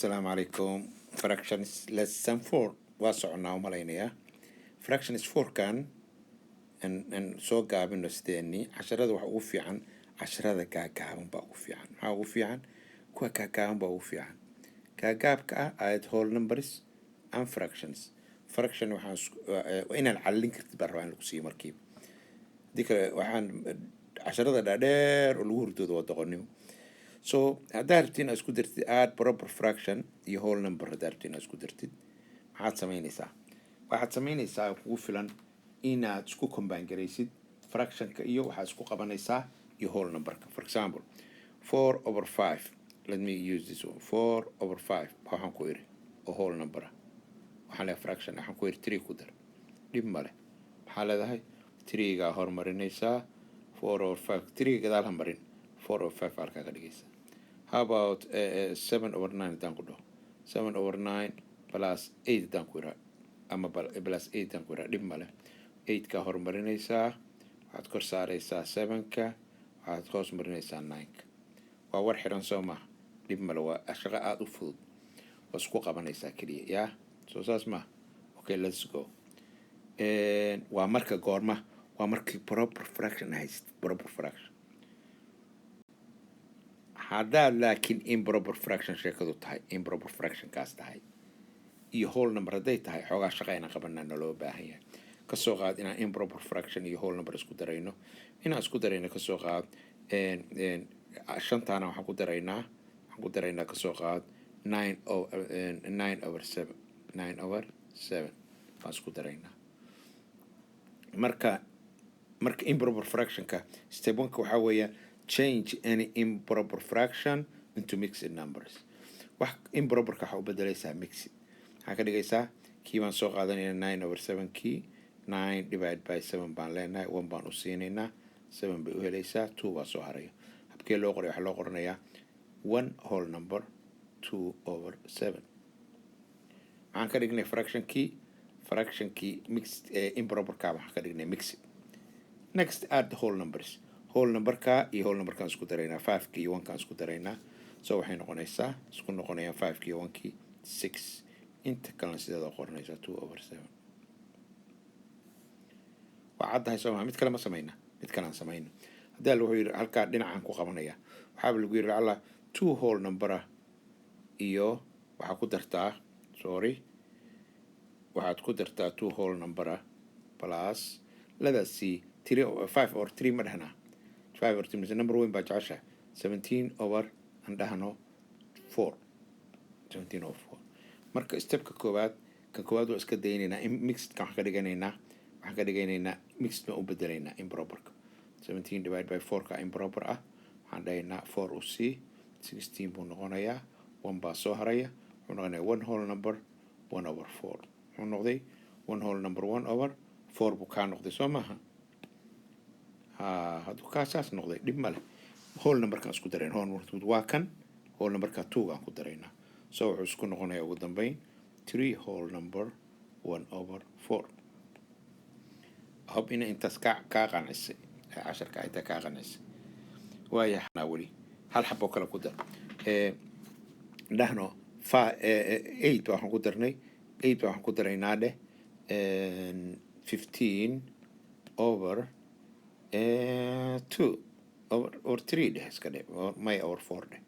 السلام عليكم. fractions lesson 4 واسعنا وملاينيا fractions 4 كان ان سو قابل نستني عشرة وحوفي عن عشرة كاكام بوفي عن حوفي عن كوا كاكام بوفي عن كاكاب آية whole numbers and fractions fraction وحن وإن العلين كتب الروان لقصي مركب ديك وحن عشرة دادير والور دو تغنيو so هذا رتين اسكو درتي add proper fraction iyo whole number هذا رتين اسكو درتي waxaad samaynaysaa kugu filan inaad isku combine garaysid fractionka iyo waxaad isku qabanaysaa iyo whole numberka. For example 4/5, let me use this one. 4/5 waxaan ku iri oo whole number waxaan leeyahay fraction waxaan ku iri 3 ku dar dhib male maxaa leedahay 3 ga hormarinaysaa 4/5 3 gadaal marin 4/5 halkaa ka dhigaysaa. How about 7/9 hadaan ku dhaho 7/9 plus 8 hadaan ku iraa ama plus 8 hadaan ku iraa dhib male 8 ka hormarinaysaa waxaad kor saaraysaa 7ka waxaad hoos marinaysaa 9ka waa war xiran soo maaha dhib male waa shaqo aad u fudud waa isku qabanaysaa keliya yaa soo saas maaha. Okay, let's go. waa marka goorma waa markii proper fraction hayst proper fraction haddaad laakiin improper fraction sheekadu tahay improper fraction kaas tahay iyo whole number hadday tahay xoogaa shaqa inaan qabanaa naloo baahan yahay kasoo qaad inaan improper fraction iyo whole number isku darayno inaan isku darayno kasoo qaad shantaana waxaan ku daraynaa kasoo qaad 9/7 waan isku daraynaa marka improper fractionka step 1 waxaa weeya change any improper fraction into mixed numbers. wax improper ka waxa u bedelaysaa mixed waxaa ka dhigaysaa kii baan soo qaadanayna 9/7 kii 9 divided by 7 baan leenahay 1 baan u siinaynaa 7 bay u helaysaa 2 baa soo haraya habkee loo qoray waxaa loo qoranayaa 1 whole number 2/7 waxaan ka dhignay fractionkii mixed improper ka waxaan ka dhignay mixed. Next, add the whole numbers. Whole number ka iyo whole number kan isku daraynaa 5 ki iyo 1 kan isku daraynaa so waxay noqonaysaa isku noqonayaan 5 ki iyo 1 ki 6 inta kalena sideeda qoranaysaa 2/7 waa caddahay soo mid kale ma samayna mid kale aan samayno haddii wuxuu yiri halkaa dhinacaan ku qabanaya waxaa lagu yiri alla 2 whole number iyo waxaa ku dartaa waxaad ku dartaa 2 whole number plus let's see 5 or 3 ma dhahna 5 or 3 number weyn baa jecesha 17/4 17/4 marka stepka koowaad waa iska daynaynaa mixed ka waxaan ka dhiganaynaa mixed ma u bedelaynaa improperka 17 divided by 4 ka improper waxaan dhahaynaa 4 u c 16 buu noqonayaa 1 baa soo haraya wuxuu noqonayaa 1 whole number 1/4 wuxuu noqday 1 whole number 1/4 buu kaa noqday soo maaha hadduu kaasaas noqday dhib male whole numberkan isku darayn waa kan whole numberka 2 aan ku daraynaa so wuxuu isku noqonayaa ugu dambeyn 3 whole number 1/4 hope ina intaas kaa qancisay casharka inta kaa qancisay waayahay weli hal xabo kale ku dar dhahno 8 waxaan ku darnay 8 waxaan ku daraynaa dheh 15/2 or 3 dheh iska dheh may or 4 dheh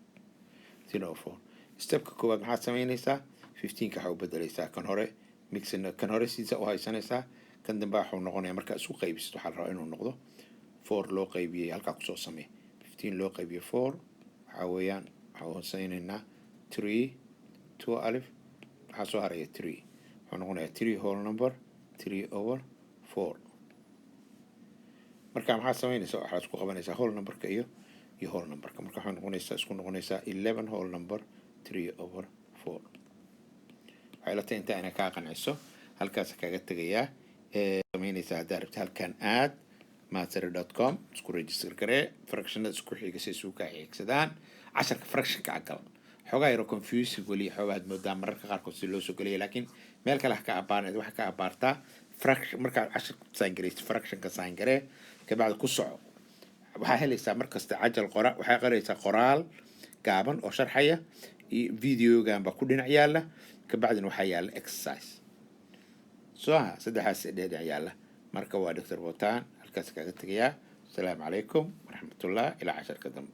3/4 stepka koowaad maxaad samaynaysaa 15ka waxaa u bedelaysaa kan hore kan hore siisa u haysanaysaa kan dambe waxuu noqonayaa markaa isku qaybisid waxaa la rabaa inuu noqdo 4 loo qaybiyey halkaa kusoo samee 15 loo qaybiyey 4 waxaa weeyaan waxaa hoosaynaynaa 3 2 alif waxaa soo haraya 3 wuxuu noqonayaa 3 whole number 3/4 marka maxaad samaynaysaa waxaad isku qabanaysaa whole numberka iyo whole numberka marka waxay isku noqonaysaa 11 whole number 3/4 waxay la tahay inta ana kaa qanciso halkaas kaga tagayaa samaynaysaa haddaad rabto halkan aad mastery.com isku register garee fractionada isku xiga si isugu kaa xigsadaan casharka fractionka agal xoogaa yaro confusing weli xoogaad moodaa mararka qaarkood si loo soo gelaya laakiin meel kale ka abaarneed waxa ka abaartaa fraction markaad casharka sign garaysid fractionka sign garee kabacdi ku soco waxaa helaysaa markasta cajal waxaa qoraysaa qoraal gaaban oo sharxaya videogan baa ku dhinac yaalla kabacdina waxaa yaalla exercise soo ha saddexaas dhinac yaalla marka waa Dr. Botan halkaas kaga tegayaa. السلام عليكم ورحمة الله إلى 10 قدم.